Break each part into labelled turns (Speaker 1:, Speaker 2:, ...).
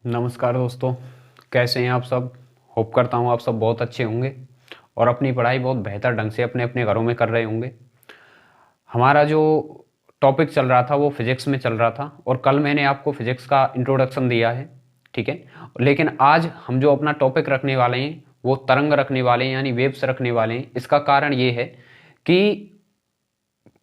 Speaker 1: नमस्कार दोस्तों, कैसे हैं आप सब। होप करता हूँ आप सब बहुत अच्छे होंगे और अपनी पढ़ाई बहुत बेहतर ढंग से अपने अपने घरों में कर रहे होंगे। हमारा जो टॉपिक चल रहा था वो फिज़िक्स में चल रहा था और कल मैंने आपको फिज़िक्स का इंट्रोडक्शन दिया है, ठीक है। लेकिन आज हम जो अपना टॉपिक रखने वाले हैं वो तरंग रखने वाले हैं, यानी वेव्स रखने वाले हैं। इसका कारण ये है कि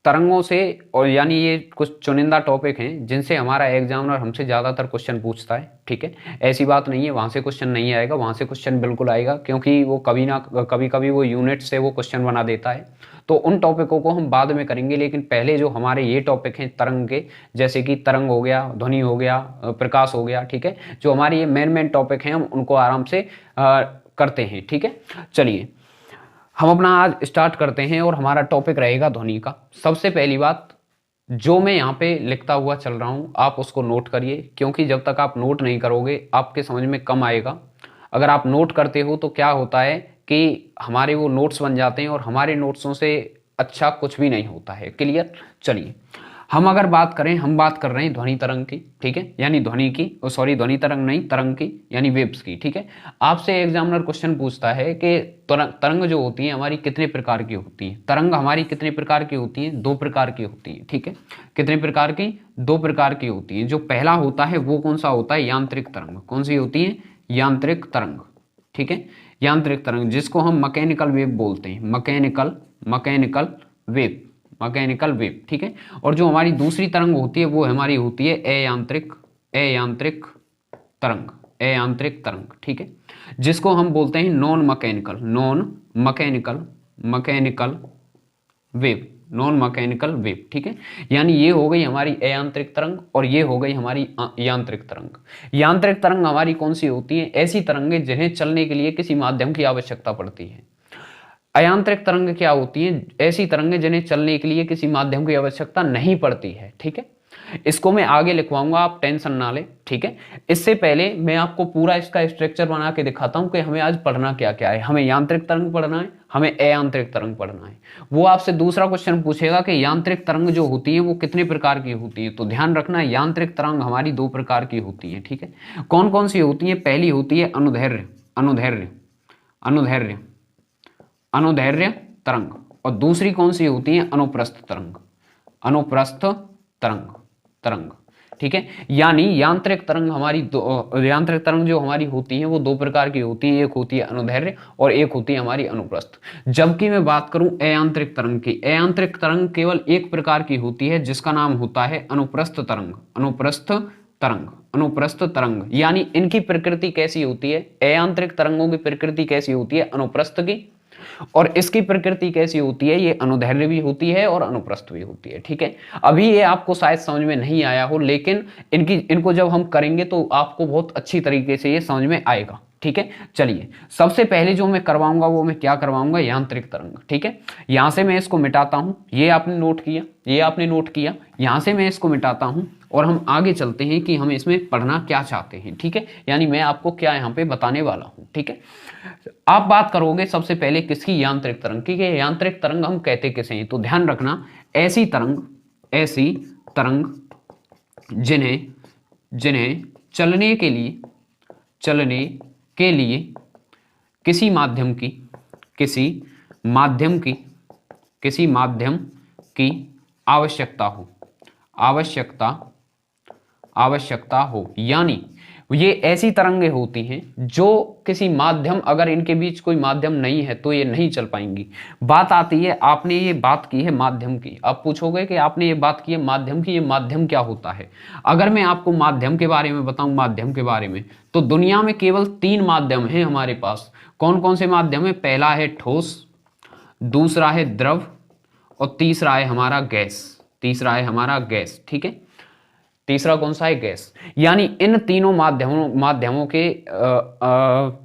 Speaker 1: तरंगों से, और यानी ये कुछ चुनिंदा टॉपिक हैं जिनसे हमारा एग्जामिनर हमसे ज़्यादातर क्वेश्चन पूछता है, ठीक है। ऐसी बात नहीं है वहाँ से क्वेश्चन नहीं आएगा, वहाँ से क्वेश्चन बिल्कुल आएगा, क्योंकि वो कभी ना कभी कभी वो यूनिट से वो क्वेश्चन बना देता है। तो उन टॉपिकों को हम बाद में करेंगे, लेकिन पहले जो हमारे ये टॉपिक हैं तरंग के, जैसे कि तरंग हो गया, ध्वनि हो गया, प्रकाश हो गया, ठीक है। जो हमारे ये मेन मेन टॉपिक हैं हम उनको आराम से करते हैं, ठीक है। चलिए हम अपना आज स्टार्ट करते हैं और हमारा टॉपिक रहेगा ध्वनि का। सबसे पहली बात, जो मैं यहाँ पे लिखता हुआ चल रहा हूँ आप उसको नोट करिए, क्योंकि जब तक आप नोट नहीं करोगे आपके समझ में कम आएगा। अगर आप नोट करते हो तो क्या होता है कि हमारे वो नोट्स बन जाते हैं और हमारे नोट्सों से अच्छा कुछ भी नहीं होता है। क्लियर। चलिए हम अगर बात करें, हम बात कर रहे हैं ध्वनि तरंग की, ठीक है, यानी ध्वनि की, सॉरी ध्वनि तरंग नहीं, तरंग की यानी वेव्स की, ठीक है। आपसे एग्जामिनर क्वेश्चन पूछता है कि तरंग जो होती है हमारी कितने प्रकार की होती है। तरंग हमारी कितने प्रकार की होती है? दो प्रकार की होती है, ठीक है। कितने प्रकार की? दो प्रकार की होती है। जो पहला होता है वो कौन सा होता है? यांत्रिक तरंग। कौन सी होती है? यांत्रिक तरंग, ठीक है। यांत्रिक तरंग जिसको हम मैकेनिकल वेव बोलते हैं, मैकेनिकल वेव, मैकेनिकल वेव, ठीक है। और जो हमारी दूसरी तरंग होती है वो हमारी होती है अयांत्रिक तरंग, अयांत्रिक तरंग, ठीक है। जिसको हम बोलते हैं mechanical wave, non mechanical wave, ठीक है। यानी ये हो गई हमारी अयांत्रिक तरंग और ये हो गई हमारी यांत्रिक तरंग। यांत्रिक तरंग हमारी कौन सी होती है? ऐसी तरंगें जिन्हें चलने के लिए किसी माध्यम की आवश्यकता पड़ती है। अयांत्रिक तरंग क्या होती है? ऐसी तरंगें जिन्हें चलने के लिए किसी माध्यम की आवश्यकता नहीं पड़ती है, ठीक है। इसको मैं आगे लिखवाऊंगा, आप टेंशन ना ले, ठीक है। इससे पहले मैं आपको पूरा इसका स्ट्रक्चर बना के दिखाता हूं कि हमें आज पढ़ना क्या क्या है। हमें यांत्रिक तरंग पढ़ना है, हमें अयांत्रिक तरंग पढ़ना है। वो आपसे दूसरा क्वेश्चन पूछेगा कि यांत्रिक तरंग जो होती है वो कितने प्रकार की होती है। तो ध्यान रखना, यांत्रिक तरंग हमारी दो प्रकार की होती है, ठीक है। कौन कौन सी होती है? पहली होती है अनुदैर्घ्य, अनुदैर्घ्य, अनुदैर्घ्य, अनुदैर्घ्य तरंग। और दूसरी कौन सी होती है? अनुप्रस्थ तरंग, अनुप्रस्थ तरंग, तरंग, ठीक है। यानी यांत्रिक तरंग हमारी यांत्रिक तरंग जो हमारी होती है वो दो प्रकार की होती है। एक होती है अनुदैर्घ्य और एक होती है हमारी अनुप्रस्थ। जबकि मैं बात करूं अयांत्रिक तरंग की, अयांत्रिक तरंग केवल एक प्रकार की होती है जिसका नाम होता है अनुप्रस्थ तरंग, अनुप्रस्थ तरंग, अनुप्रस्थ तरंग। यानी इनकी प्रकृति कैसी होती है? अयांत्रिक तरंगों की प्रकृति कैसी होती है? अनुप्रस्थ की। और इसकी प्रकृति कैसी होती है? ये अनुदैर्घ्य भी होती है और अनुप्रस्थ भी होती है, ठीक है। अभी ये आपको शायद समझ में नहीं आया हो, लेकिन इनको जब हम करेंगे तो आपको बहुत अच्छी तरीके से ये समझ में आएगा, ठीक है। चलिए सबसे पहले जो मैं करवाऊंगा वो मैं क्या करवाऊंगा? यांत्रिक तरंग, ठीक है। यहां से मैं इसको मिटाता हूं, ये आपने नोट किया, ये आपने नोट किया। यहां से मैं इसको मिटाता हूं और हम आगे चलते हैं कि हम इसमें पढ़ना क्या चाहते हैं, ठीक है। यानी मैं आपको क्या यहां पे बताने वाला हूं, ठीक है। आप बात करोगे सबसे पहले किसकी? यांत्रिक तरंग की। यांत्रिक तरंग हम कहते किसे हैं? तो ध्यान रखना, ऐसी तरंग, ऐसी तरंग जिन्हें जिन्हें चलने के लिए, चलने के लिए किसी माध्यम की, किसी माध्यम की, किसी माध्यम की आवश्यकता हो, आवश्यकता, आवश्यकता हो। यानी ये ऐसी तरंगें होती हैं जो किसी माध्यम, अगर इनके बीच कोई माध्यम नहीं है तो ये नहीं चल पाएंगी। बात आती है, आपने ये बात की है माध्यम की। आप पूछोगे कि आपने ये बात की है माध्यम की, ये माध्यम क्या होता है? अगर मैं आपको माध्यम के बारे में बताऊं, माध्यम के बारे में, तो दुनिया में केवल तीन माध्यम हैं हमारे पास। कौन कौन से माध्यम है? पहला है ठोस, दूसरा है द्रव और तीसरा है हमारा गैस, तीसरा है हमारा गैस, ठीक है। तीसरा कौन सा है? गैस। यानी इन तीनों माध्यमों के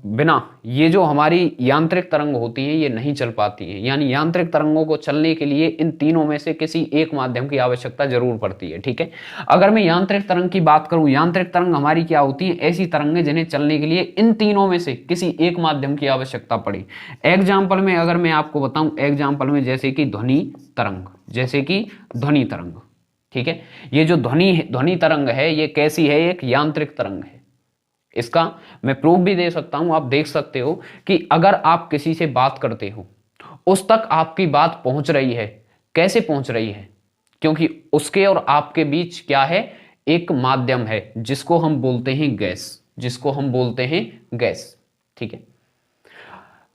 Speaker 1: बिना ये जो हमारी यांत्रिक तरंग होती हैं ये नहीं चल पाती हैं। यानी यांत्रिक तरंगों को चलने के लिए इन तीनों में से किसी एक माध्यम की आवश्यकता जरूर पड़ती है, ठीक है। अगर मैं यांत्रिक तरंग की बात करूं, यांत्रिक तरंग हमारी क्या होती है? ऐसी तरंगें जिन्हें चलने के लिए इन तीनों में से किसी एक माध्यम की आवश्यकता पड़े। एग्जाम्पल में अगर मैं आपको बताऊं, एग्जाम्पल में जैसे कि ध्वनि तरंग, जैसे कि ध्वनि तरंग, ठीक है। ये जो ध्वनि तरंग है ये कैसी है? एक यांत्रिक तरंग है, इसका मैं प्रूफ भी दे सकता हूं, आप देख सकते हो कि अगर आप किसी से बात करते हो, उस तक आपकी बात पहुंच रही है। कैसे पहुंच रही है? क्योंकि उसके और आपके बीच क्या है? एक माध्यम है जिसको हम बोलते हैं गैस, जिसको हम बोलते हैं गैस। ठीक है,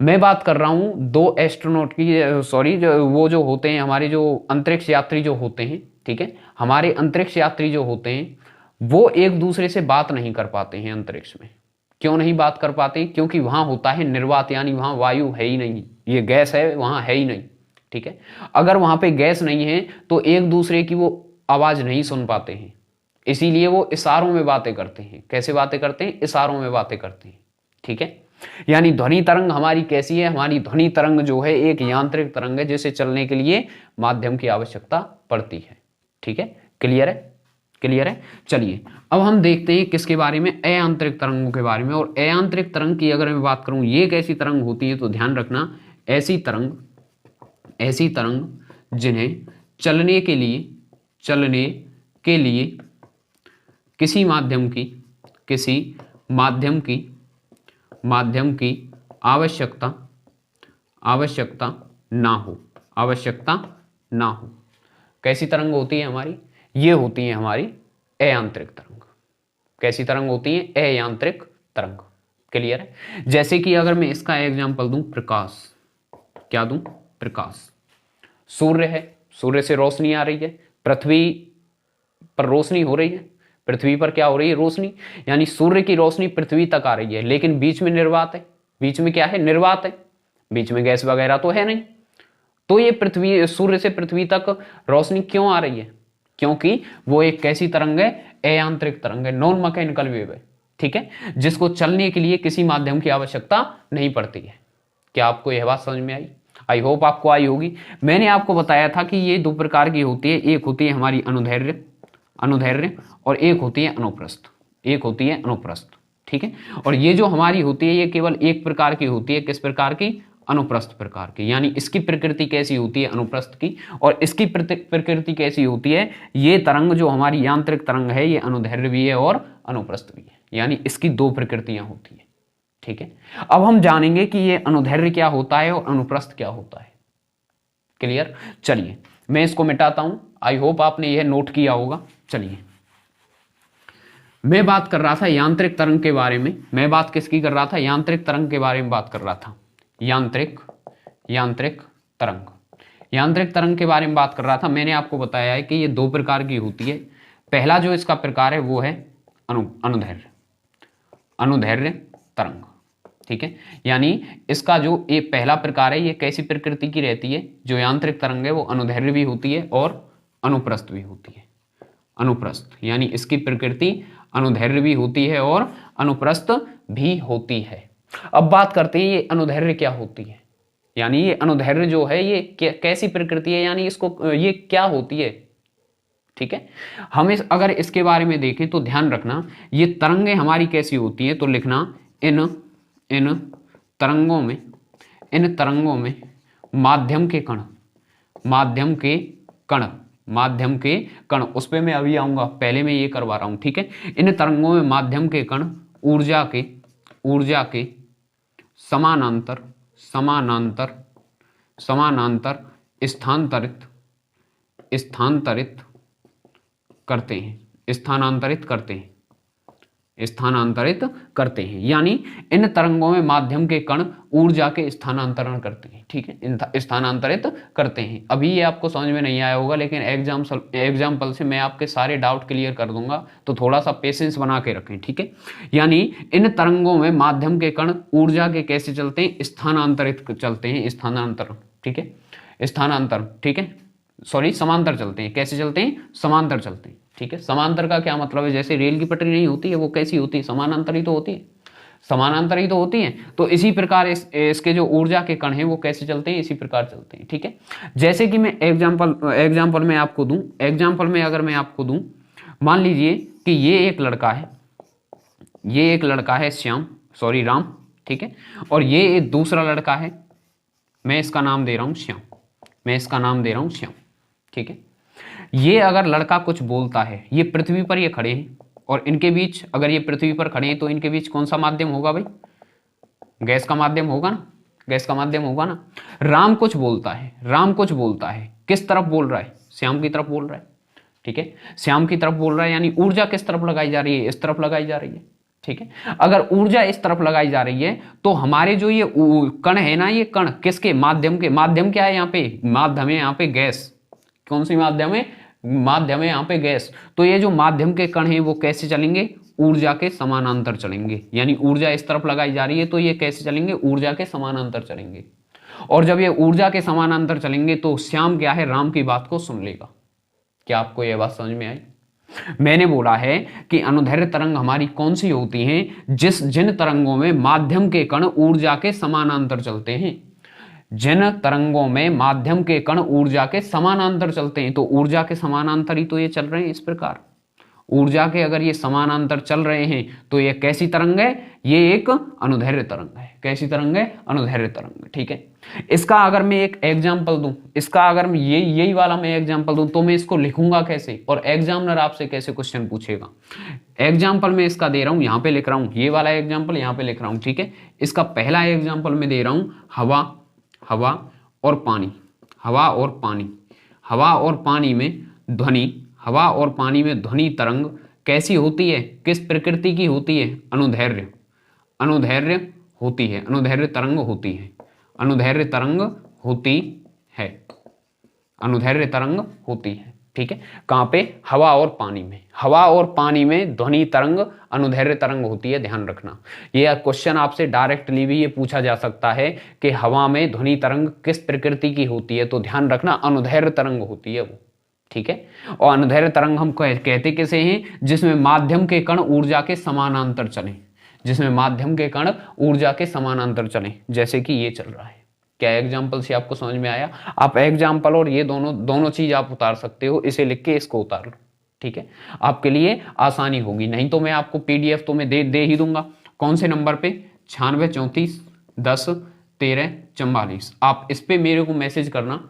Speaker 1: मैं बात कर रहा हूं दो एस्ट्रोनॉट की, सॉरी, वो जो होते हैं हमारे जो अंतरिक्ष यात्री जो होते हैं, ठीक है, हमारे अंतरिक्ष यात्री जो होते हैं वो एक दूसरे से बात नहीं कर पाते हैं अंतरिक्ष में। क्यों नहीं बात कर पाते? क्योंकि वहां होता है निर्वात, यानी वहां वायु है ही नहीं, ये गैस है, वहां है ही नहीं। ठीक है, अगर वहां पे गैस नहीं है तो एक दूसरे की वो आवाज नहीं सुन पाते हैं, इसीलिए वो इशारों में बातें करते हैं। कैसे बातें करते हैं? इशारों में बातें करते हैं। ठीक है, यानी ध्वनि तरंग हमारी कैसी है? हमारी ध्वनि तरंग जो है एक यांत्रिक तरंग है जिसे चलने के लिए माध्यम की आवश्यकता पड़ती है। ठीक है, क्लियर है? क्लियर है? चलिए अब हम देखते हैं किसके बारे में? अयांत्रिक तरंगों के बारे में। और अयांत्रिक तरंग की अगर मैं बात करूं, ये एक ऐसी तरंग होती है, तो ध्यान रखना, ऐसी तरंग जिन्हें चलने के लिए किसी माध्यम की आवश्यकता ना हो। कैसी तरंग होती है हमारी? ये होती है हमारी अयांत्रिक तरंग। कैसी तरंग होती है? अयांत्रिक तरंग। क्लियर है? जैसे कि अगर मैं इसका एग्जांपल दूं, प्रकाश। क्या दूं? प्रकाश। सूर्य है, सूर्य से रोशनी आ रही है, पृथ्वी पर रोशनी हो रही है, पृथ्वी पर क्या हो रही है? रोशनी। यानी सूर्य की रोशनी पृथ्वी तक आ रही है, लेकिन बीच में निर्वात है। बीच में क्या है? निर्वात है, बीच में गैस वगैरह तो है नहीं। तो ये सूर्य से पृथ्वी तक रोशनी क्यों आ रही है? क्योंकि वो एक कैसी तरंग है? अयांत्रिक तरंग है, नॉन मैकेनिकल वेव है। ठीक है, जिसको चलने के लिए किसी माध्यम की आवश्यकता नहीं पड़ती है। क्या आपको यह बात समझ में आई? आई होप आपको आई होगी। मैंने आपको बताया था कि ये दो प्रकार की होती है, एक होती है हमारी अनुदैर्ध्य और एक होती है अनुप्रस्थ। ठीक है, और ये जो हमारी होती है ये केवल एक प्रकार की होती है। किस प्रकार की? अनुप्रस्थ प्रकार की। यानी इसकी प्रकृति कैसी होती है? अनुप्रस्थ की। और इसकी प्रकृति कैसी होती है? ये तरंग जो हमारी यांत्रिक तरंग है ये अनुदैर्ध्य भी है और अनुप्रस्थ भी है, यानी इसकी दो प्रकृतियां होती है। ठीक है, अब हम जानेंगे कि ये अनुदैर्ध्य क्या होता है और अनुप्रस्थ क्या होता है। क्लियर? चलिए मैं इसको मिटाता हूं, आई होप आपने यह नोट किया होगा। चलिए, मैं बात कर रहा था यांत्रिक तरंग के बारे में। मैं बात किसकी कर रहा था? यांत्रिक तरंग के बारे में बात कर रहा था। यांत्रिक तरंग के बारे में बात कर रहा था। मैंने आपको बताया है कि ये दो प्रकार की होती है। पहला जो इसका प्रकार है वो है अनुदैर्ध्य तरंग। ठीक है, यानी इसका जो ये पहला प्रकार है ये कैसी प्रकृति की रहती है? जो यांत्रिक तरंग है वो अनुदैर्ध्य भी होती है और अनुप्रस्थ भी होती है। अनुप्रस्थ यानी इसकी प्रकृति अनुदैर्ध्य भी होती है और अनुप्रस्थ भी होती है। अब बात करते हैं ये अनुदैर्ध्य क्या होती है, यानी ये अनुदैर्ध्य जो है ये कैसी प्रकृति है, यानी इसको ये क्या होती है। ठीक है, हम अगर इसके बारे में देखें तो ध्यान रखना ये तरंगें हमारी कैसी होती है, तो लिखना इन तरंगों में माध्यम के कण, उस पर मैं अभी आऊंगा, पहले मैं ये करवा रहा हूं। ठीक है, इन तरंगों में माध्यम के कण ऊर्जा के समानांतर स्थानांतरित करते हैं। यानी इन तरंगों में माध्यम के कण ऊर्जा के स्थानांतरण करते हैं। ठीक है, स्थानांतरित करते हैं। अभी ये आपको समझ में नहीं आया होगा, लेकिन एग्जाम्पल से मैं आपके सारे डाउट क्लियर कर दूंगा, तो थोड़ा सा पेशेंस बना के रखें। ठीक है, यानी इन तरंगों में माध्यम के कण ऊर्जा के कैसे चलते हैं? स्थानांतरित चलते हैं, स्थानांतर। ठीक है, स्थानांतर। ठीक है, सॉरी, समांतर चलते हैं। कैसे चलते हैं? समांतर चलते हैं। ठीक है, समांतर का क्या मतलब है? जैसे रेल की पटरी नहीं होती है, वो कैसी होती है? समानांतर ही तो होती है। तो इसी प्रकार इसके जो ऊर्जा के कण हैं वो कैसे चलते हैं? इसी प्रकार चलते हैं। ठीक है, जैसे कि मैं एग्जाम्पल में आपको दूं, अगर मैं आपको दूं, मान लीजिए कि ये एक लड़का है राम। ठीक है, और ये एक दूसरा लड़का है, मैं इसका नाम दे रहा हूं श्याम। ठीक है, ये अगर लड़का कुछ बोलता है, ये पृथ्वी पर ये खड़े हैं, और इनके बीच अगर ये पृथ्वी पर खड़े हैं तो इनके बीच कौन सा माध्यम होगा भाई? गैस का माध्यम होगा ना, गैस का माध्यम होगा ना। राम कुछ बोलता है, राम कुछ बोलता है, किस तरफ बोल रहा है? श्याम की तरफ बोल रहा है, ठीक है, श्याम की तरफ बोल रहा है, यानी ऊर्जा किस तरफ लगाई जा रही है? इस तरफ लगाई जा रही है, ठीक है। अगर ऊर्जा इस तरफ लगाई जा रही है तो हमारे जो ये कण है ना, ये कण किसके? माध्यम के। माध्यम क्या है यहाँ पे? माध्यम है यहाँ पे गैस। कौन सी माध्यम है? माध्यम है यहाँ पे गैस। तो ये जो माध्यम के कण हैं वो कैसे चलेंगे? ऊर्जा के समानांतर चलेंगे, यानी ऊर्जा इस तरफ लगाई जा रही है तो ये कैसे चलेंगे? ऊर्जा के समानांतर चलेंगे। और जब ये ऊर्जा के समानांतर चलेंगे तो श्याम क्या है? राम की बात को सुन लेगा। क्या आपको यह बात समझ में आई? मैंने बोला है कि अनुदैर्घ्य तरंग हमारी कौन सी होती हैं? जिन तरंगों में माध्यम के कण ऊर्जा के समानांतर चलते हैं, जिन तरंगों में माध्यम के कण ऊर्जा के समानांतर चलते हैं। तो ऊर्जा के समानांतर ही तो ये चल रहे हैं इस प्रकार। ऊर्जा के अगर ये समानांतर चल रहे हैं तो ये कैसी तरंग है? ये एक अनुदैर्घ्य तरंग है। कैसी तरंग है? अनुदैर्घ्य तरंग, ठीक है। इसका अगर मैं एक एग्जांपल दूं, इसका अगर मैं यही वाला मैं एग्जांपल दूं तो मैं इसको लिखूंगा कैसे और एग्जामिनर आपसे कैसे क्वेश्चन पूछेगा? एग्जांपल मैं इसका दे रहा हूं, यहां पे लिख रहा हूं, ये वाला एग्जांपल यहां पे लिख रहा हूं, ठीक है। इसका पहला एग्जांपल मैं दे रहा हूं, हवा, हवा और पानी, हवा और पानी। हवा और पानी में ध्वनि, हवा और पानी में ध्वनि तरंग कैसी होती है? किस प्रकृति की होती है? अनुदैर्घ्य, अनुदैर्घ्य होती है, अनुदैर्घ्य तरंग होती है, अनुदैर्घ्य तरंग होती है, अनुदैर्घ्य तरंग होती है, ठीक है। कहां पे? हवा और पानी में। हवा और पानी में ध्वनि तरंग अनुदैर्घ्य तरंग होती है, ध्यान रखना। ये क्वेश्चन आपसे डायरेक्टली भी ये पूछा जा सकता है कि हवा में ध्वनि तरंग किस प्रकृति की होती है, तो ध्यान रखना अनुदैर्घ्य तरंग होती है वो, ठीक है। और अनुदैर्घ्य तरंग हम कहते किसे हैं? जिसमें माध्यम के कण ऊर्जा के समानांतर चलें, जिसमें माध्यम के कण ऊर्जा के समानांतर चलें, जैसे कि ये चल रहा है। क्या एग्जाम्पल से आपको समझ में आया? आप एग्जाम्पल और ये दोनों चीज आप उतार सकते हो, इसे लिख के इसको उतार लो, ठीक है, आपके लिए आसानी होगी। नहीं तो मैं आपको पीडीएफ तो मैं दे ही दूंगा। कौन से नंबर पे? 96 34 10 13 44। आप इस पे मेरे को मैसेज करना,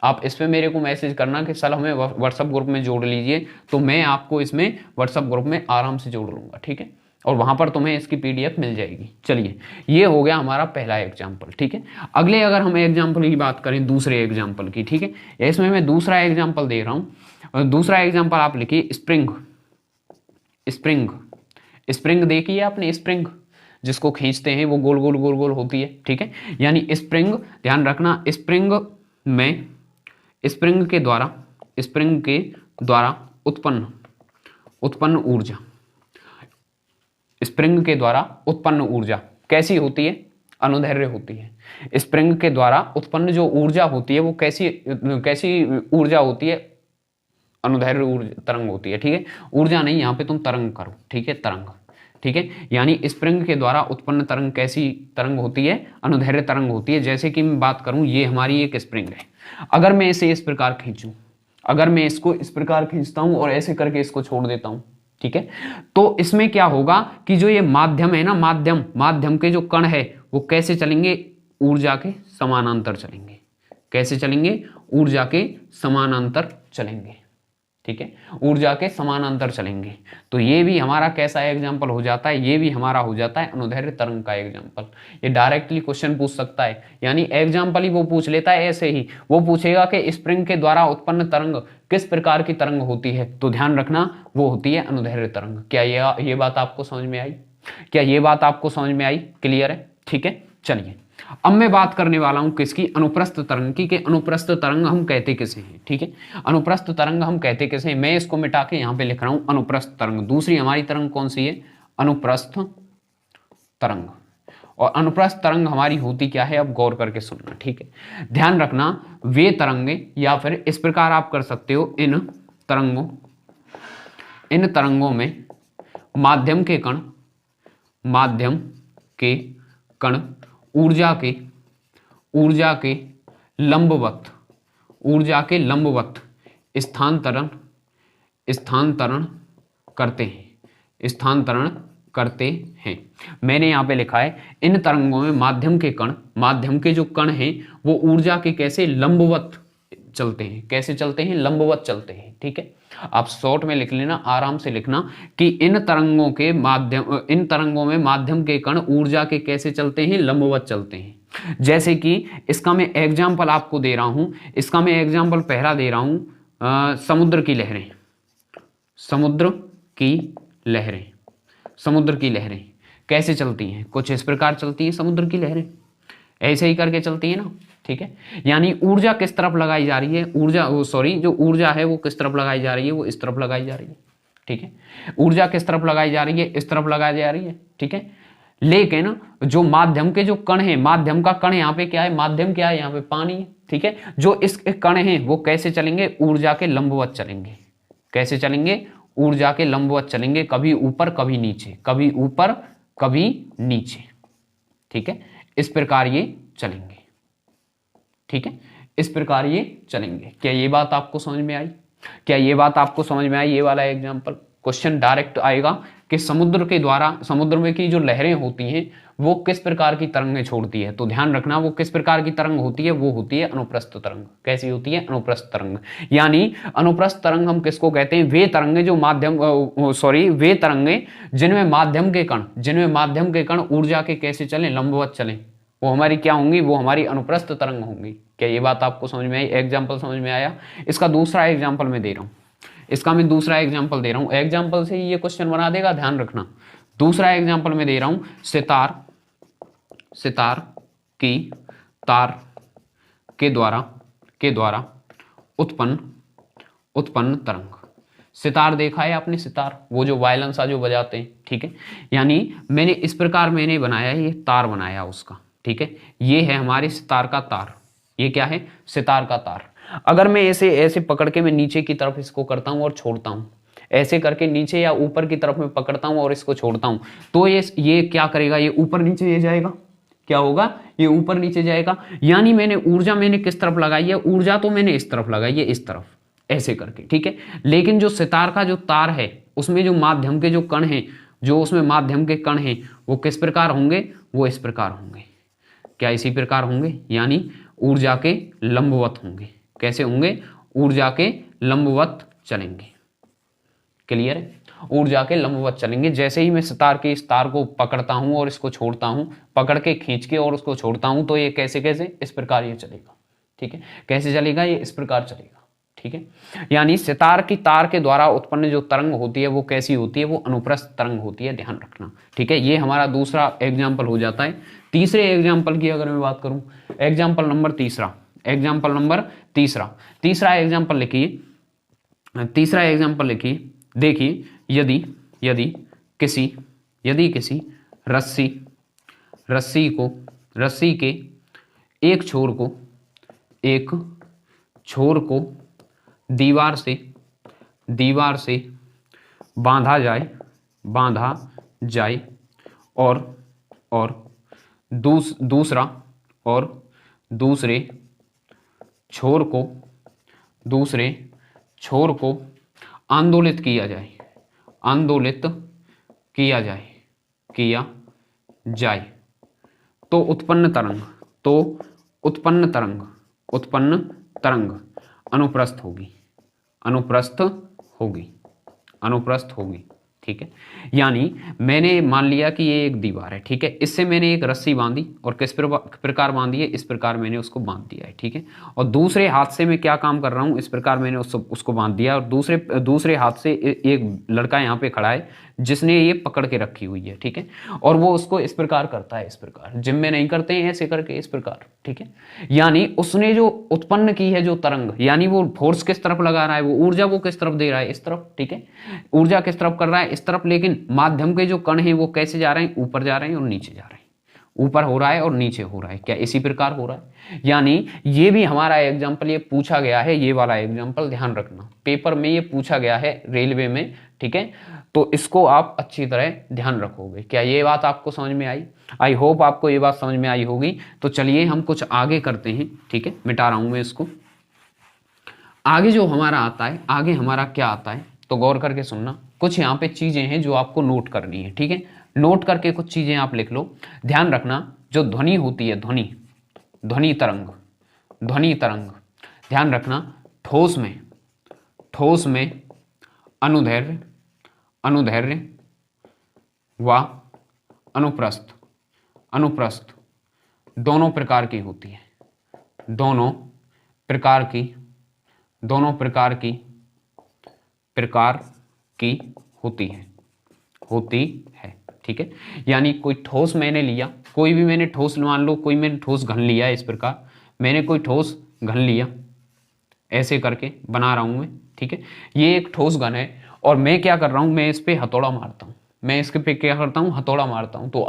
Speaker 1: आप इस पे मेरे को मैसेज करना कि सर हमें व्हाट्सएप ग्रुप में जोड़ लीजिए, तो मैं आपको इसमें व्हाट्सएप ग्रुप में आराम से जोड़ लूंगा, ठीक है, और वहां पर तुम्हें इसकी पीडीएफ मिल जाएगी। चलिए, ये हो गया हमारा पहला एग्जाम्पल, ठीक है। अगले अगर हम एग्जाम्पल की बात करें, दूसरे एग्जाम्पल की, ठीक है, इसमें मैं दूसरा एग्जाम्पल दे रहा हूं। दूसरा एग्जाम्पल आप लिखिए स्प्रिंग। स्प्रिंग, स्प्रिंग देखिए आपने, स्प्रिंग जिसको खींचते हैं वो गोल गोल गोल गोल होती है, ठीक है। यानी स्प्रिंग, ध्यान रखना, स्प्रिंग में, स्प्रिंग के द्वारा उत्पन्न ऊर्जा, स्प्रिंग के द्वारा उत्पन्न ऊर्जा कैसी होती है? अनुदैर्घ्य होती है। स्प्रिंग के द्वारा उत्पन्न जो ऊर्जा होती है वो कैसी ऊर्जा होती है? अनुदैर्घ्य ऊर्जा तरंग होती है, ठीक है। ऊर्जा नहीं, यहाँ पे तुम तरंग करो, ठीक है, तरंग, ठीक है। यानी स्प्रिंग के द्वारा उत्पन्न तरंग कैसी तरंग होती है? अनुदैर्घ्य तरंग होती है। जैसे कि मैं बात करूं, ये हमारी एक स्प्रिंग है, अगर मैं इसे इस प्रकार खींचूं, अगर मैं इसको इस प्रकार खींचता हूं और ऐसे करके इसको छोड़ देता हूं, ठीक है, तो इसमें क्या होगा कि जो ये माध्यम है ना, माध्यम के जो कण है वो कैसे चलेंगे? ऊर्जा के समानांतर चलेंगे। कैसे चलेंगे? ऊर्जा के समानांतर चलेंगे, ठीक है, ऊर्जा के समानांतर चलेंगे। तो ये भी हमारा कैसा एग्जाम्पल हो जाता है? ये भी हमारा हो जाता है अनुदैर्घ्य तरंग का एग्जाम्पल। ये डायरेक्टली क्वेश्चन पूछ सकता है, यानी एग्जाम्पल ही वो पूछ लेता है। ऐसे ही वो पूछेगा कि स्प्रिंग के द्वारा उत्पन्न तरंग किस प्रकार की तरंग होती है, तो ध्यान रखना वो होती है अनुदैर्घ्य तरंग। क्या ये बात आपको समझ में आई? क्या ये बात आपको समझ में आई? क्लियर है, ठीक है। चलिए, अब मैं बात करने वाला हूं किसकी? अनुप्रस्थ तरंग की। कि अनुप्रस्थ तरंग हम कहते किसे हैं, ठीक है, अनुप्रस्थ तरंग हम कहते किसे हैं? मैं इसको मिटा के यहां पे लिख रहा हूं अनुप्रस्थ तरंग। दूसरी हमारी तरंग कौन सी है? अनुप्रस्थ तरंग। और अनुप्रस्थ तरंग हमारी होती क्या है? अब गौर करके सुनना, ठीक है, ध्यान रखना। वे तरंगे, या फिर इस प्रकार आप कर सकते हो, इन तरंगों में माध्यम के कण ऊर्जा के लंबवत स्थानांतरण करते हैं। मैंने यहां पे लिखा है इन तरंगों में माध्यम के जो कण हैं वो ऊर्जा के कैसे लंबवत चलते हैं। कैसे चलते हैं? लंबवत चलते हैं। ठीक है, आप शॉर्ट में लिख लेना, आराम से लिखना कि इन तरंगों में माध्यम के कण ऊर्जा के कैसे चलते हैं? लंबवत चलते हैं। जैसे कि इसका मैं एग्जाम्पल आपको दे रहा हूं, इसका मैं एग्जाम्पल पहला दे रहा हूं, समुद्र की लहरें। समुद्र की लहरें, समुद्र की लहरें कैसे चलती हैं? कुछ इस प्रकार चलती हैं समुद्र की लहरें, ऐसे ही करके चलती है ना। ठीक है, यानी ऊर्जा किस तरफ लगाई जा रही है? जो ऊर्जा है वो किस तरफ लगाई जा रही है? वो इस तरफ लगाई जा रही है। ठीक है, ऊर्जा किस तरफ लगाई जा रही है? इस तरफ लगाई जा रही है। ठीक है, लेकिन जो माध्यम के जो कण है, माध्यम का कण यहाँ पे क्या है? माध्यम क्या है? यहाँ पे पानी है। ठीक है, जो इस कण है वो कैसे चलेंगे? ऊर्जा के लंबवत चलेंगे। कैसे चलेंगे? ऊर्जा के लंबवत चलेंगे, कभी ऊपर कभी नीचे, कभी ऊपर कभी नीचे। ठीक है, इस प्रकार ये चलेंगे। ठीक है, इस प्रकार ये चलेंगे। क्या ये बात आपको समझ में आई? क्या ये बात आपको समझ में आई? ये वाला एग्जांपल क्वेश्चन डायरेक्ट आएगा कि समुद्र के द्वारा, समुद्र में की जो लहरें होती हैं वो किस प्रकार की तरंगें छोड़ती है। तो ध्यान रखना, वो किस प्रकार की तरंग होती है? वो होती है अनुप्रस्थ तरंग। कैसी होती है? अनुप्रस्थ तरंग। यानी अनुप्रस्थ तरंग हम किसको कहते हैं? वे तरंगे जो वे तरंगे जिनमें माध्यम के कण ऊर्जा के कैसे चलें? लंबवत चलें, वो हमारी क्या होंगी? वो हमारी अनुप्रस्थ तरंग होंगी। क्या ये बात आपको समझ में आई? एग्जाम्पल समझ में आया? इसका दूसरा एग्जाम्पल मैं दे रहा हूं, इसका मैं दूसरा एग्जाम्पल दे रहा हूं। एग्जाम्पल से ही ये क्वेश्चन बना देगा, ध्यान रखना। दूसरा एग्जाम्पल मैं दे रहा हूं, सितार की तार के द्वारा उत्पन्न तरंग। सितार देखा है आपने? सितार, वो जो वायलिन सा जो बजाते हैं। ठीक है, यानी मैंने इस प्रकार बनाया है, ये तार बनाया उसका। ठीक है, ये है हमारे सितार का तार। ये क्या है? सितार का तार। अगर मैं ऐसे पकड़ के मैं नीचे की तरफ इसको करता हूं और छोड़ता हूं, ऐसे करके नीचे या ऊपर की तरफ में पकड़ता हूं और इसको छोड़ता हूं, तो ये क्या करेगा? ये ऊपर नीचे ये जाएगा। क्या होगा? ये ऊपर नीचे जाएगा। यानी ऊर्जा मैंने किस तरफ लगाई है? ऊर्जा तो मैंने इस तरफ लगाई है, इस तरफ, ऐसे करके। ठीक है, लेकिन जो सितार का जो तार है उसमें जो माध्यम के जो कण हैं, वो किस प्रकार होंगे? वो इस प्रकार होंगे। क्या इसी प्रकार होंगे? यानी ऊर्जा के लंबवत होंगे। कैसे होंगे? ऊर्जा के लंबवत चलेंगे। क्लियर है? ऊर्जा के लंबवत चलेंगे। जैसे ही मैं सितार के इस तार को पकड़ता हूं और इसको छोड़ता हूं, पकड़ के खींच के और उसको छोड़ता हूं, तो ये कैसे इस प्रकार ये चलेगा। ठीक है, कैसे चलेगा? ये इस प्रकार चलेगा। ठीक है, यानी सितार की तार के द्वारा उत्पन्न जो तरंग होती है वो कैसी होती है? वो अनुप्रस्थ तरंग होती है, ध्यान रखना। ठीक है, ये हमारा दूसरा एग्जाम्पल हो जाता है। तीसरे एग्जाम्पल की अगर मैं बात करूं, एग्जाम्पल नंबर तीसरा, तीसरा एग्जाम्पल लिखिए। देखिए, यदि किसी रस्सी के एक छोर को दीवार से बांधा जाए और दूसरे छोर को आंदोलित किया जाए तो उत्पन्न तरंग अनुप्रस्थ होगी। ठीक है, यानी मैंने मान लिया कि ये एक दीवार है। ठीक है, इससे मैंने एक रस्सी बांधी और किस प्रकार बांधी है? इस प्रकार मैंने उसको बांध दिया है। ठीक है, और दूसरे हाथ से मैं क्या काम कर रहा हूं? इस प्रकार मैंने उसको बांध दिया। और दूसरे हाथ से एक लड़का यहाँ पे खड़ा है जिसने ये पकड़ के रखी हुई है। ठीक है, और वो उसको इस प्रकार करता है, इस प्रकार। जिम में नहीं करते हैं ऐसे करके, इस प्रकार। ठीक है, यानी उसने जो उत्पन्न की है जो तरंग, यानी वो फोर्स किस तरफ लगा रहा है? वो ऊर्जा वो किस तरफ दे रहा है? इस तरफ। ठीक है, ऊर्जा किस तरफ कर रहा है? इस तरफ। लेकिन माध्यम के जो कण हैं वो कैसे जा रहे हैं? ऊपर जा रहे हैं और नीचे जा रहे हैं। ऊपर हो रहा है और नीचे हो रहा है। क्या इसी प्रकार हो रहा है? यानी ये भी हमारा एग्जाम्पल ये पूछा गया है, ये वाला एग्जाम्पल ध्यान रखना, पेपर में ये पूछा गया है रेलवे में। ठीक है, तो इसको आप अच्छी तरह ध्यान रखोगे। क्या ये बात आपको समझ में आई? आई होप आपको ये बात समझ में आई होगी। तो चलिए हम कुछ आगे करते हैं। ठीक है, मिटा रहा हूं मैं इसको। आगे जो हमारा आता है, आगे हमारा क्या आता है, तो गौर करके सुनना। कुछ यहाँ पे चीजें हैं जो आपको नोट करनी है। ठीक है, नोट करके कुछ चीजें आप लिख लो। ध्यान रखना, जो ध्वनि होती है, ध्वनि तरंग ध्यान रखना, ठोस में अनुदैर्घ्य व अनुप्रस्थ दोनों प्रकार की होती है, दोनों प्रकार की होती है, ठीक है। यानी कोई ठोस मैंने लिया, कोई भी मैंने ठोस, मान लो कोई मैंने ठोस घन लिया, इस प्रकार मैंने कोई ठोस घन लिया, ऐसे करके बना रहा हूं मैं, ठीक है। ये एक ठोस घन है और मैं क्या कर रहा हूं, मैं इस पे हथौड़ा मारता हूं, मैं इसके पे क्या करता हूं, हथौड़ा मारता हूं, तो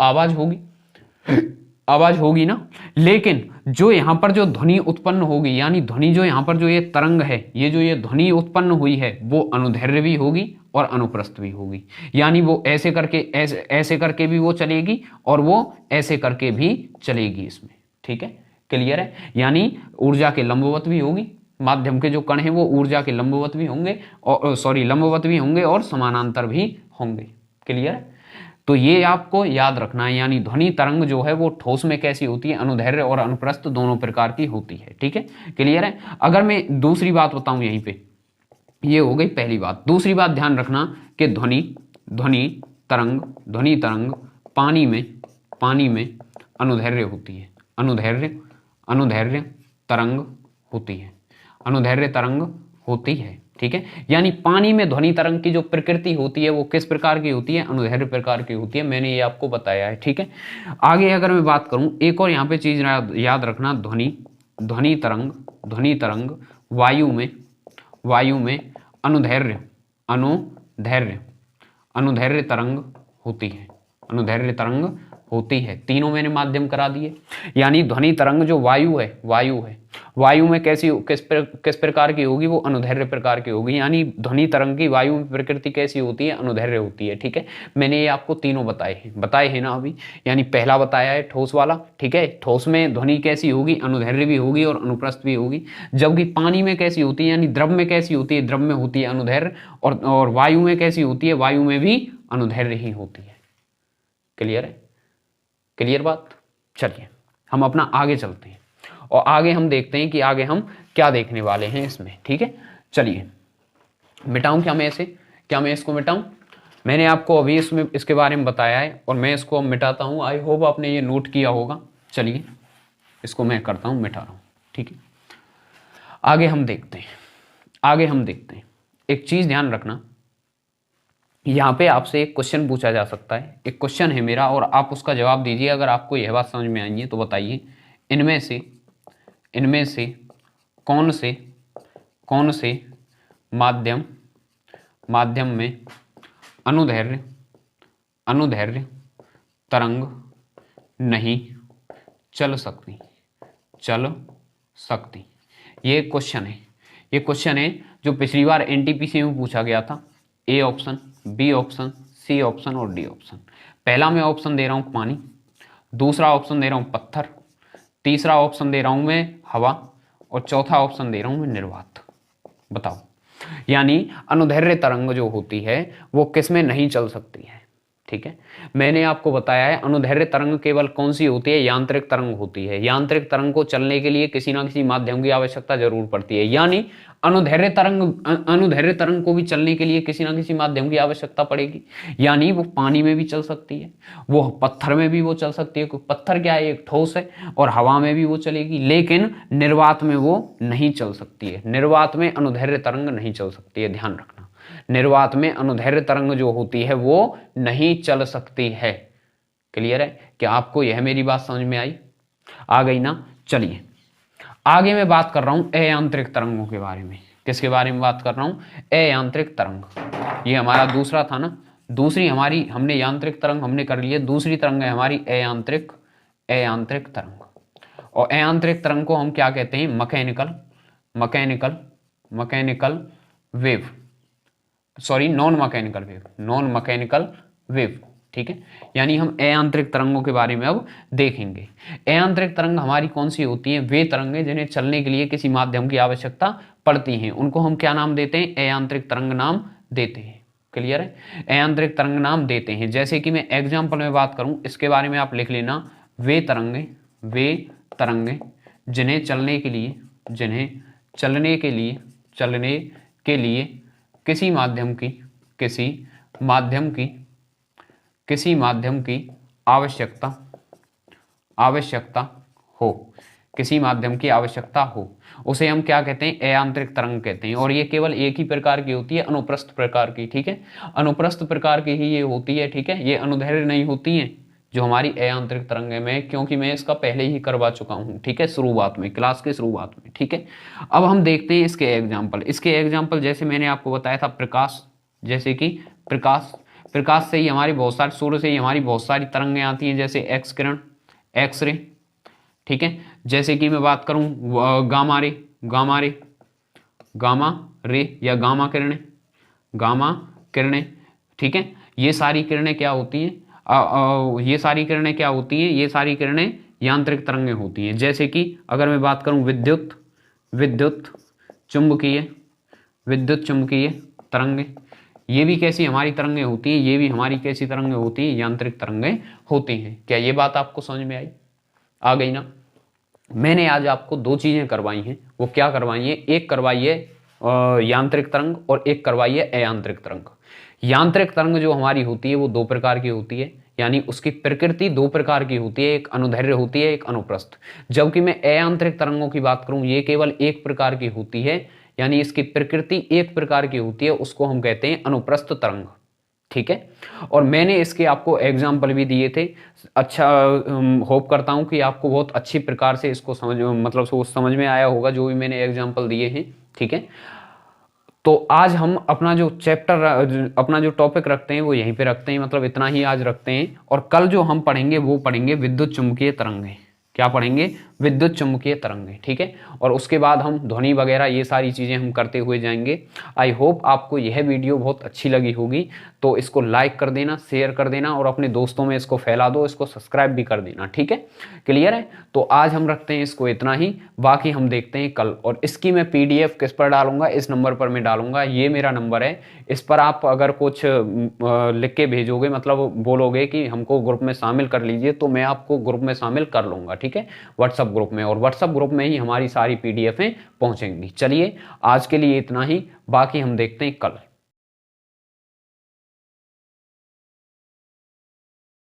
Speaker 1: आवाज होगी ना। लेकिन जो यहां पर जो ध्वनि उत्पन्न होगी, यानी ध्वनि जो यहां पर जो ये तरंग है, ये जो ये ध्वनि उत्पन्न हुई है, वो अनुदैर्घ्य भी होगी और अनुप्रस्थ भी होगी। यानी वो ऐसे करके भी वो चलेगी और वो ऐसे करके भी चलेगी इसमें, ठीक है। क्लियर है। यानी ऊर्जा के लंबवत भी होगी, माध्यम के जो कण हैं वो ऊर्जा के लंबवत भी होंगे और लंबवत भी होंगे और समानांतर भी होंगे। क्लियर है। तो ये आपको याद रखना है। यानी ध्वनि तरंग जो है वो ठोस में कैसी होती है, अनुदैर्घ्य और अनुप्रस्थ दोनों प्रकार की होती है, ठीक है। क्लियर है। अगर मैं दूसरी बात बताऊं यहीं पे, ये हो गई पहली बात। दूसरी बात ध्यान रखना कि ध्वनि तरंग पानी में अनुदैर्घ्य होती है, अनुदैर्घ्य तरंग होती है, ठीक है। यानी पानी में ध्वनि तरंग की जो प्रकृति होती है वो किस प्रकार की होती है, अनुदैर्घ्य प्रकार की होती है। मैंने ये आपको बताया है, ठीक है। आगे अगर मैं बात करूं, एक और यहाँ पे चीज याद रखना, ध्वनि तरंग वायु में अनुदैर्घ्य तरंग होती है। तीनों मैंने माध्यम करा दिए। यानी ध्वनि तरंग जो वायु में किस प्रकार की होगी, वो अनुदैर्घ्य प्रकार की होगी। यानी ध्वनि तरंग की वायु में प्रकृति कैसी होती है, अनुदैर्घ्य होती है, ठीक है। मैंने ये आपको तीनों बताए हैं ना अभी। यानी पहला बताया है ठोस वाला, ठीक है। ठोस में ध्वनि कैसी होगी, अनुदैर्घ्य भी होगी और अनुप्रस्थ भी होगी। जबकि पानी में कैसी होती है, यानी द्रव में कैसी होती है, द्रव में होती है अनुदैर्घ्य, और वायु में कैसी होती है, वायु में भी अनुदैर्घ्य ही होती है। क्लियर है। क्लियर बात। चलिए हम अपना आगे चलते हैं और आगे हम देखते हैं कि आगे हम क्या देखने वाले हैं इसमें, ठीक है। चलिए मिटाऊं क्या मैं इसको मिटाऊं। मैंने आपको अभी इसके बारे में बताया है और मैं इसको मिटाता हूं। आई होप आपने ये नोट किया होगा। चलिए इसको मैं करता हूं, मिटा रहा हूं, ठीक है। आगे हम देखते हैं एक चीज ध्यान रखना, यहाँ पे आपसे एक क्वेश्चन पूछा जा सकता है। एक क्वेश्चन है मेरा और आप उसका जवाब दीजिए। अगर आपको यह बात समझ में आई है तो बताइए, इनमें से कौन से माध्यम में अनुदैर्घ्य तरंग नहीं चल सकती। ये क्वेश्चन है जो पिछली बार एनटीपीसी में पूछा गया था। A option, B option, C option और डी ऑप्शन। पहला मैं ऑप्शन दे रहा हूं पानी, दूसरा ऑप्शन दे रहा हूं पत्थर, तीसरा ऑप्शन दे रहा हूं मैं हवा और चौथा ऑप्शन दे रहा हूं मैं निर्वात। बताओ, यानी अनुदैर्घ्य तरंग जो होती है वो किस में नहीं चल सकती है, ठीक है। मैंने आपको बताया है अनुदैर्घ्य तरंग केवल कौन सी होती है, यांत्रिक तरंग होती है। यांत्रिक तरंग को चलने के लिए किसी ना किसी माध्यम की आवश्यकता जरूर पड़ती है। यानी अनुदैर्घ्य तरंग को भी चलने के लिए किसी ना किसी माध्यम की आवश्यकता पड़ेगी। यानी वो पानी में भी चल सकती है, वो पत्थर में भी वो चल सकती है, क्योंकि पत्थर क्या है, एक ठोस है, और हवा में भी वो चलेगी। लेकिन निर्वात में वो नहीं चल सकती है। निर्वात में अनुदैर्घ्य तरंग नहीं चल सकती है, ध्यान रखना। निर्वात में अनुदैर्घ्य तरंग जो होती है वो नहीं चल सकती है। क्लियर है। क्या आपको यह मेरी बात समझ में आ गई ना। चलिए आगे मैं बात कर रहा हूं अयांत्रिक तरंगों के बारे में। किसके बारे में बात कर रहा हूं, अयांत्रिक तरंग। ये हमारा दूसरा था ना, दूसरी हमारी, हमने यांत्रिक तरंग हमने कर ली है, दूसरी तरंग है हमारी अयांत्रिक तरंग। और अयांत्रिक तरंग को हम क्या कहते हैं, mechanical wave, sorry non mechanical wave, ठीक है। यानी हम अयांत्रिक तरंगों के बारे में अब देखेंगे। अयांत्रिक तरंग हमारी कौन सी होती हैं, वे तरंगें जिन्हें चलने के लिए किसी माध्यम की आवश्यकता पड़ती हैं, उनको हम क्या नाम देते हैं, अयांत्रिक तरंग नाम देते हैं। क्लियर है। अयांत्रिक तरंग नाम देते हैं। जैसे कि मैं एग्जाम्पल में बात करूं, इसके बारे में आप लिख लेना, वे तरंगें जिन्हें चलने के लिए किसी माध्यम की आवश्यकता हो, किसी माध्यम की आवश्यकता हो, उसे हम क्या कहते हैं, अयांत्रिक तरंग कहते हैं। और ये केवल एक ही प्रकार की होती है, अनुप्रस्थ प्रकार की, ठीक है, अनुप्रस्थ प्रकार की ही ये होती है, ठीक है, ये अनुदैर्घ्य नहीं होती है जो हमारी अयांत्रिक तरंग है। मैं क्योंकि मैं इसका पहले ही करवा चुका हूं, ठीक है, शुरुआत में, क्लास के शुरुआत में, ठीक है। अब हम देखते हैं इसके एग्जाम्पल। जैसे मैंने आपको बताया था प्रकाश, जैसे कि प्रकाश से ही हमारी बहुत सारी, सूर्य से ही हमारी बहुत सारी तरंगें आती हैं, जैसे एक्स किरण, एक्स रे, ठीक है। जैसे कि मैं बात करूं गामा रे या गामा किरणें, ठीक है। ये सारी किरणें क्या होती हैं, ये सारी किरणें यांत्रिक तरंगें होती हैं। जैसे कि अगर मैं बात करूं विद्युत चुंबकीय तरंगें, ये भी कैसी हमारी तरंगें होती हैं, ये भी हमारी कैसी तरंगें होती हैं, यांत्रिक तरंगें होती हैं। क्या ये बात आपको समझ में आ गई ना। मैंने आज आपको दो चीजें करवाई हैं, वो क्या करवाई है, एक करवाई है यांत्रिक तरंग और एक करवाई है अयांत्रिक तरंग। यांत्रिक तरंग जो हमारी होती है वो दो प्रकार की होती है, यानी उसकी प्रकृति दो प्रकार की होती है, एक अनुदैर्घ्य होती है, एक अनुप्रस्थ। जबकि मैं अयांत्रिक तरंगों की बात करूं, ये केवल एक प्रकार की होती है, यानी इसकी प्रकृति एक प्रकार की होती है, उसको हम कहते हैं अनुप्रस्थ तरंग, ठीक है। और मैंने इसके आपको एग्जाम्पल भी दिए थे। अच्छा, होप करता हूं कि आपको बहुत अच्छी प्रकार से इसको समझ में आया होगा जो भी मैंने एग्जाम्पल दिए हैं, ठीक है। तो आज हम अपना जो टॉपिक रखते हैं वो यहीं पे रखते हैं, मतलब इतना ही आज रखते हैं। और कल जो हम पढ़ेंगे वो पढ़ेंगे विद्युत चुम्बकीय तरंगें। क्या पढ़ेंगे, विद्युत चुम्बकीय तरंगें, ठीक है। और उसके बाद हम ध्वनि वगैरह ये सारी चीज़ें हम करते हुए जाएंगे। आई होप आपको यह वीडियो बहुत अच्छी लगी होगी, तो इसको लाइक कर देना, शेयर कर देना और अपने दोस्तों में इसको फैला दो, इसको सब्सक्राइब भी कर देना, ठीक है। क्लियर है। तो आज हम रखते हैं इसको इतना ही, बाकी हम देखते हैं कल। और इसकी मैं PDF किस पर डालूंगा, इस नंबर पर मैं डालूंगा, ये मेरा नंबर है। इस पर आप अगर कुछ लिख के भेजोगे, मतलब बोलोगे कि हमको ग्रुप में शामिल कर लीजिए, तो मैं आपको ग्रुप में शामिल कर लूंगा, ठीक है, व्हाट्सएप ग्रुप में। और व्हाट्सएप ग्रुप में ही हमारी सारी PDFें पहुंचेंगी। चलिए आज के लिए इतना ही, बाकी हम देखते हैं कल।